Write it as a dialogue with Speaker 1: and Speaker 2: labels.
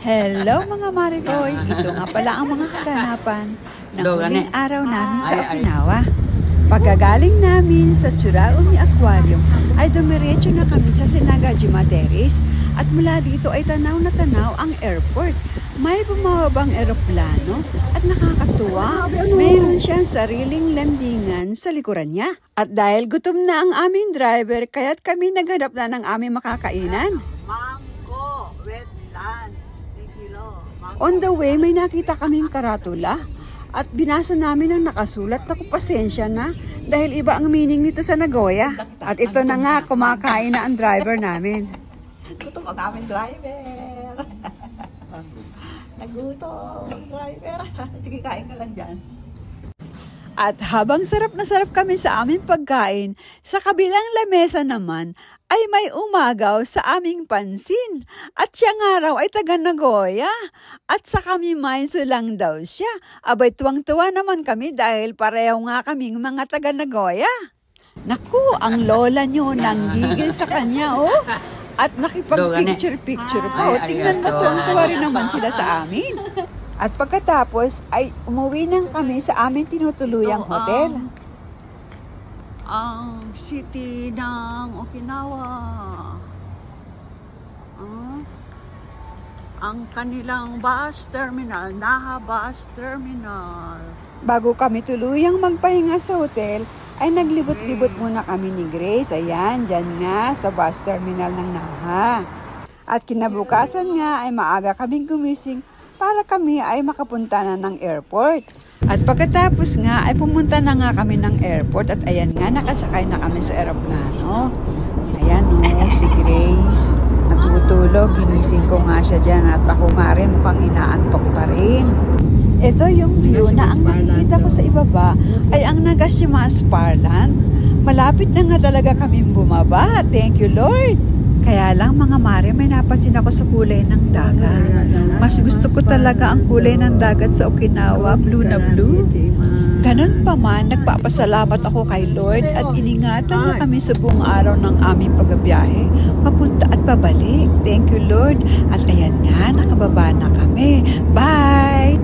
Speaker 1: Hello mga Marigoy! Ito nga pala ang mga kaganapan ng huling araw namin sa Okinawa. Pagkagaling namin sa Churaumi Aquarium ay dumiretso na kami sa Senagajima Terrace at mula dito ay tanaw na tanaw ang airport. May bumababang eroplano at nakakatuwa, mayroon siyang sariling landingan sa likuran niya. At dahil gutom na ang aming driver, kaya't kami naghanap na ng aming makakainan. Mango, wetland, 1 kilo. On the way, may nakita kaming karatula at binasa namin ang nakasulat. Naku, pasensya na dahil iba ang meaning nito sa Nagoya. At ito na nga, kumakain na ang driver namin.
Speaker 2: Gutom ang aming driver. Nagutom, driver. Sige, kain ka lang dyan.
Speaker 1: At habang sarap na sarap kami sa aming pagkain, sa kabilang lamesa naman ay may umagaw sa aming pansin. At siya nga raw ay taga Nagoya. At sa kami Mainso lang daw siya. Abay, tuwang-tuwa naman kami dahil pareho nga kaming mga taga Nagoya. Naku, ang lola nyo nanggigil sa kanya, oh. At nakipag-picture-picture po. Tingnan mo, tuwang-tuwa rin naman sila sa amin. At pagkatapos ay umuwi nang kami sa aming tinutuluyang hotel. Ang city ng Okinawa. Ang kanilang bus terminal, Naha Bus Terminal. Bago kami tuluyang magpahinga sa hotel, ay naglibot-libot muna kami ni Grace. Ayan, dyan nga sa bus terminal ng Naha. At kinabukasan nga ay maaga kaming gumising para kami ay makapunta na ng airport. At pagkatapos nga ay pumunta na nga kami ng airport at ayan nga, nakasakay na kami sa eroplano. Ayan o, si Grace natutulog, ginising ko nga siya dyan at ako nga rin mukhang inaantok pa rin. Ito yung view na ang nakikita ko sa ibaba ay ang Nagashima Sparland. Malapit na nga talaga kaming bumaba. Thank you, Lord! Kaya lang mga Mare, may napansin ako sa kulay ng dagat. Mas gusto ko talaga ang kulay ng dagat sa Okinawa, blue na blue. Ganun pa man, nagpapasalamat ako kay Lord at iningatan niya kami sa buong araw ng aming pagbiyahe, papunta at pabalik. Thank you, Lord. At ayan nga, nakababa na kami. Bye!